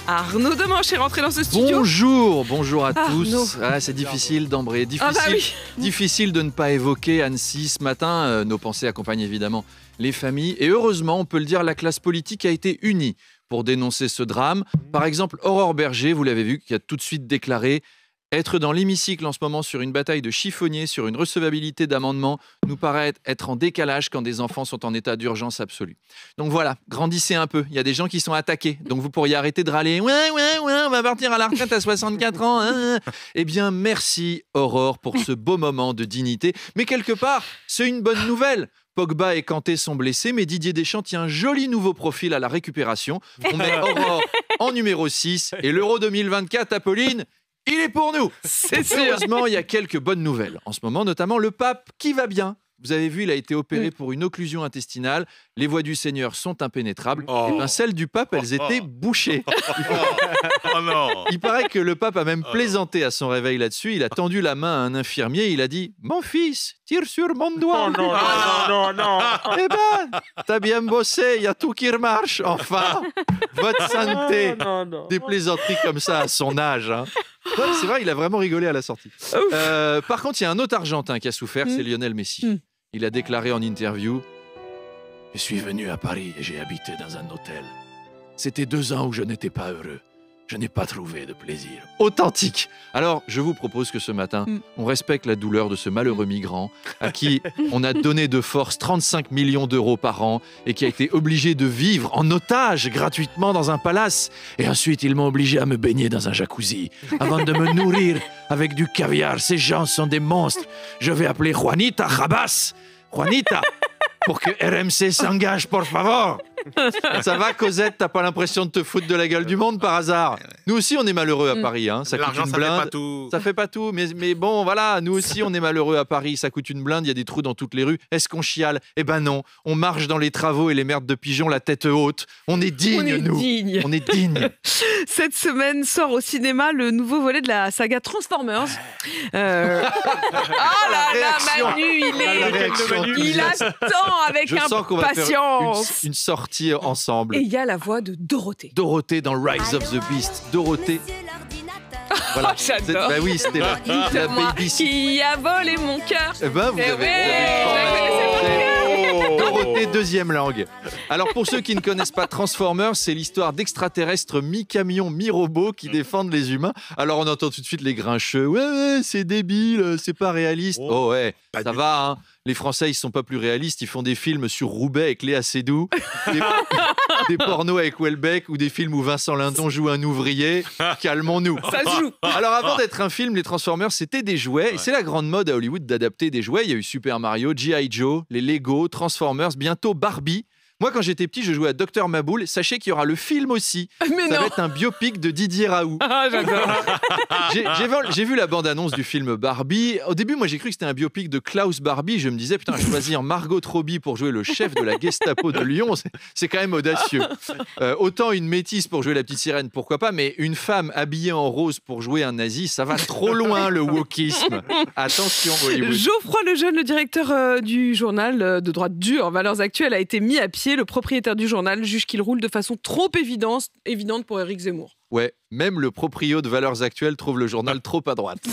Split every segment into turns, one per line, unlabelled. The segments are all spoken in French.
Arnaud Demanche est rentré dans ce studio.
Bonjour à tous. C'est difficile d'embrayer, difficile de ne pas évoquer Annecy ce matin. Nos pensées accompagnent évidemment les familles. Et heureusement, on peut le dire, la classe politique a été unie pour dénoncer ce drame. Par exemple, Aurore Berger, vous l'avez vu, qui a tout de suite déclaré: être dans l'hémicycle en ce moment sur une bataille de chiffonniers, sur une recevabilité d'amendements, nous paraît être en décalage quand des enfants sont en état d'urgence absolue. Donc voilà, grandissez un peu. Il y a des gens qui sont attaqués. Donc vous pourriez arrêter de râler. Ouais, on va partir à la retraite à 64 ans. Eh bien, merci Aurore pour ce beau moment de dignité. Mais quelque part, c'est une bonne nouvelle. Pogba et Kanté sont blessés, mais Didier Deschamps tient un joli nouveau profil à la récupération. On met Aurore en numéro 6 et l'Euro 2024, Apolline, il est pour nous.
C'est sûr.
Heureusement, il y a quelques bonnes nouvelles. En ce moment, notamment le pape qui va bien. Vous avez vu, il a été opéré pour une occlusion intestinale. Les voies du Seigneur sont impénétrables. Et bien, celles du pape, elles étaient bouchées.
Oh non.
Il paraît que le pape a même plaisanté à son réveil là-dessus. Il a tendu la main à un infirmier. Il a dit: mon fils, tire sur mon doigt.
Non.
Eh ben, t'as bien bossé, il y a tout qui remarche. Enfin, votre santé. Des plaisanteries comme ça à son âge. Hein. Ouais, c'est vrai, il a vraiment rigolé à la sortie. Par contre, il y a un autre Argentin qui a souffert, c'est Lionel Messi. Il a déclaré en interview: je suis venu à Paris et j'ai habité dans un hôtel. C'était 2 ans où je n'étais pas heureux. Je n'ai pas trouvé de plaisir. Authentique. Alors, je vous propose que ce matin, on respecte la douleur de ce malheureux migrant à qui on a donné de force 35 millions d'euros par an et qui a été obligé de vivre en otage gratuitement dans un palace. Et ensuite, ils m'ont obligé à me baigner dans un jacuzzi avant de me nourrir avec du caviar. Ces gens sont des monstres. Je vais appeler Juanita Jabas. Juanita, pour que RMC s'engage, por favor. Ça va, Cosette, t'as pas l'impression de te foutre de la gueule du monde par hasard? Nous aussi, on est malheureux à Paris. Hein. Ça coûte une blinde. Ça fait pas tout. Mais bon, voilà, nous aussi, on est malheureux à Paris. Ça coûte une blinde, il y a des trous dans toutes les rues. Est-ce qu'on chiale? Eh ben non. On marche dans les travaux et les merdes de pigeons la tête haute. On est dignes, nous. On est dignes.
Cette semaine sort au cinéma le nouveau volet de la saga Transformers. Oh là là, Manu, il attend avec
Je sens qu'on va faire
impatience.
une sortie ensemble.
Et il y a la voix de Dorothée.
Dorothée dans Rise of the Beast. Dorothée. Voilà.
J'adore.
Bah oui, c'était la baby.
Qui a volé mon cœur.
Eh ben, vous avez Dorothée, deuxième langue. Alors, pour ceux qui ne connaissent pas Transformers, c'est l'histoire d'extraterrestres mi-camion, mi-robot qui défendent les humains. Alors, on entend tout de suite les grincheux. Ouais, c'est débile, c'est pas réaliste. Oh ouais, ça va, hein. Les Français, ils sont pas plus réalistes. Ils font des films sur Roubaix avec Léa Seydoux, des pornos avec Houellebecq ou des films où Vincent Lindon joue un ouvrier. Calmons-nous.
Ça se joue.
Alors, avant d'être un film, les Transformers, c'était des jouets. Et c'est la grande mode à Hollywood d'adapter des jouets. Il y a eu Super Mario, G.I. Joe, les Lego, Transformers, bientôt Barbie. Moi, quand j'étais petit, je jouais à Dr Maboul. Sachez qu'il y aura le film aussi.
Mais
ça
non.
va être un biopic de Didier Raoult.
Ah, j'adore.
J'ai vu la bande-annonce du film Barbie. Au début, moi, j'ai cru que c'était un biopic de Klaus Barbie. Je me disais, putain, choisir Margot Robbie pour jouer le chef de la Gestapo de Lyon, c'est quand même audacieux. Autant une métisse pour jouer la petite sirène, pourquoi pas, mais une femme habillée en rose pour jouer un nazi, ça va trop loin, le wokisme. Attention, Hollywood.
Geoffroy Lejeune, le directeur du journal de droite dure Valeurs Actuelles, a été mis à pied. Le propriétaire du journal juge qu'il roule de façon trop évidente pour Éric Zemmour.
Ouais, même le proprio de Valeurs Actuelles trouve le journal trop à droite.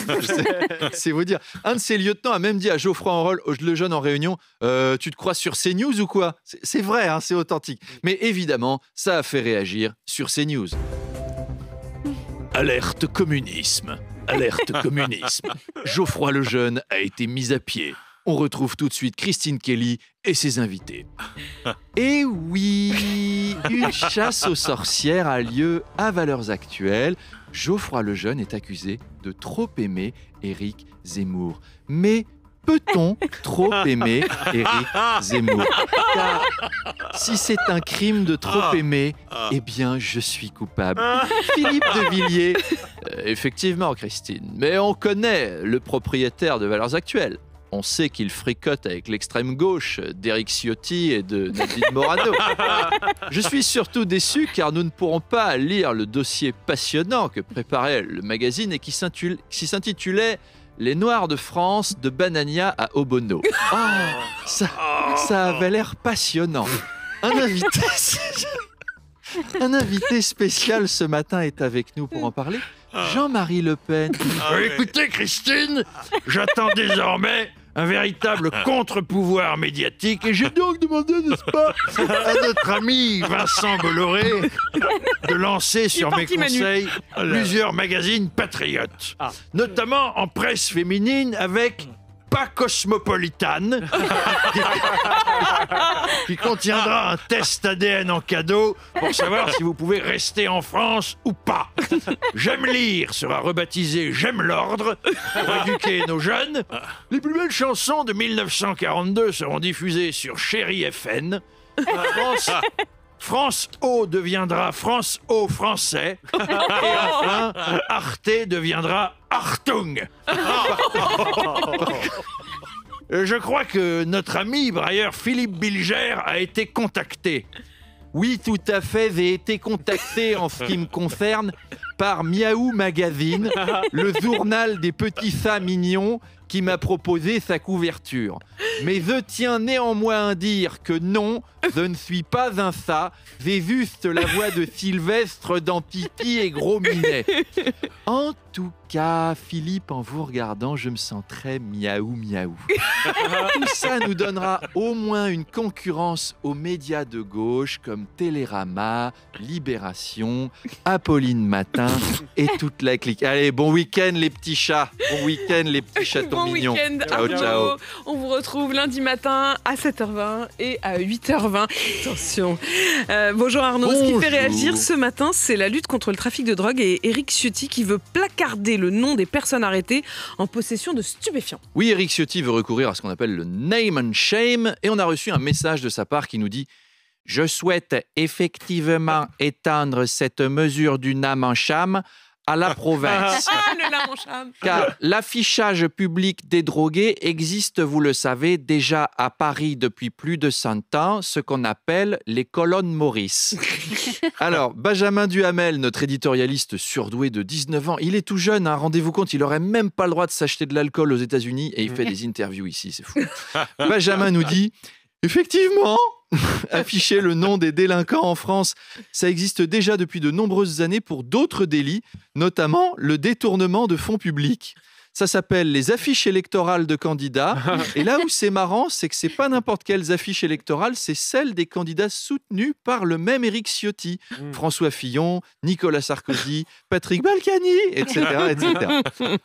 C'est vous dire. Un de ses lieutenants a même dit à Geoffroy Lejeune en réunion, tu te crois sur CNews ou quoi? C'est vrai, hein, c'est authentique. Mais évidemment, ça a fait réagir sur CNews. Alerte communisme. Alerte communisme. Geoffroy Lejeune a été mis à pied. On retrouve tout de suite Christine Kelly et ses invités. Et oui, une chasse aux sorcières a lieu à Valeurs Actuelles. Geoffroy Lejeune est accusé de trop aimer Éric Zemmour. Mais peut-on trop aimer Éric Zemmour? Car si c'est un crime de trop aimer, eh bien, je suis coupable. Philippe de Villiers. Effectivement, Christine. Mais on connaît le propriétaire de Valeurs Actuelles. On sait qu'il fricote avec l'extrême gauche d'Éric Ciotti et de Nadine Morano. Je suis surtout déçu car nous ne pourrons pas lire le dossier passionnant que préparait le magazine et qui s'intitulait « Les Noirs de France, de Banania à Obono ». Ça avait l'air passionnant. Un invité... Un invité spécial ce matin est avec nous pour en parler. Jean-Marie Le Pen.
Écoutez, Christine, j'attends désormais un véritable contre-pouvoir médiatique et j'ai donc demandé, n'est-ce pas, à notre ami Vincent Bolloré de lancer sur mes conseils plusieurs magazines patriotes, notamment en presse féminine avec Pas Cosmopolitane, qui contiendra un test ADN en cadeau pour savoir si vous pouvez rester en France ou pas. J'aime lire sera rebaptisé J'aime l'ordre pour éduquer nos jeunes. Les plus belles chansons de 1942 seront diffusées sur Chéri FN. France O deviendra France O français. Et enfin, Arte deviendra Artung. Je crois que notre ami brailleur Philippe Bilger a été contacté.
Oui, tout à fait, j'ai été contacté en ce qui me concerne par Miaou Magazine, le journal des petits chats mignons qui m'a proposé sa couverture. Mais je tiens néanmoins à dire que non, je ne suis pas un chat, j'ai juste la voix de Sylvestre dans Pipi et Gros Minet. En tout cas, Philippe, en vous regardant, je me sens très miaou. Tout ça nous donnera au moins une concurrence aux médias de gauche comme Télérama, Libération, Apolline Matin et toute la clique. Allez, bon week-end les petits chats, bon week-end les petits chatons mignons.
Bon week-end,
Ciao, ciao.
On vous retrouve lundi matin à 7h20 et à 8h20. Attention. Bonjour Arnaud. Ce qui fait réagir ce matin, c'est la lutte contre le trafic de drogue et Éric Ciotti qui veut placarder le nom des personnes arrêtées en possession de stupéfiants.
Oui, Éric Ciotti veut recourir à ce qu'on appelle le name and shame et on a reçu un message de sa part qui nous dit « Je souhaite effectivement étendre cette mesure du name and shame à la province.
Le name and shame.
Car l'affichage public des drogués existe, vous le savez, déjà à Paris depuis plus de 100 ans, ce qu'on appelle les colonnes Maurice. » Alors, Benjamin Duhamel, notre éditorialiste surdoué de 19 ans, il est tout jeune, hein, rendez-vous compte, il n'aurait même pas le droit de s'acheter de l'alcool aux États-Unis et il fait des interviews ici, c'est fou. Benjamin nous dit « Effectivement !» Afficher le nom des délinquants en France, ça existe déjà depuis de nombreuses années pour d'autres délits, notamment le détournement de fonds publics. Ça s'appelle les affiches électorales de candidats. Et là où c'est marrant, c'est que c'est pas n'importe quelles affiches électorales, c'est celles des candidats soutenus par le même Éric Ciotti, François Fillon, Nicolas Sarkozy, Patrick Balkany, etc., etc.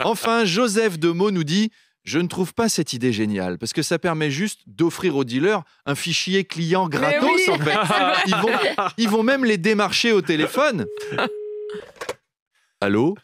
Enfin, Joseph Demeaux nous dit « Je ne trouve pas cette idée géniale, parce que ça permet juste d'offrir aux dealers un fichier client gratos,
oui,
en fait. Ils vont même les démarcher au téléphone. » Allô ?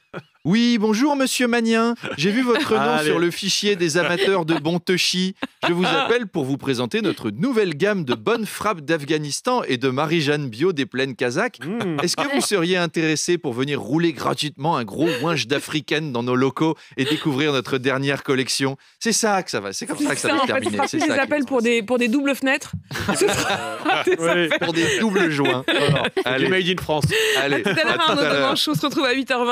Oui, bonjour Monsieur Magnien. J'ai vu votre nom sur le fichier des amateurs de Bontechi. Je vous appelle pour vous présenter notre nouvelle gamme de bonnes frappes d'Afghanistan et de Marie-Jeanne Bio des plaines kazakhs. Est-ce que vous seriez intéressé pour venir rouler gratuitement un gros ouinge d'africaine dans nos locaux et découvrir notre dernière collection ? C'est ça que ça va. C'est comme ça que ça va se terminer.
C'est ça, des appels pour des doubles fenêtres.
Pour des doubles joints.
Allez. Du Made in France.
Allez,
à tout à l'heure, Arnaud Demanche. On se retrouve à 8h20.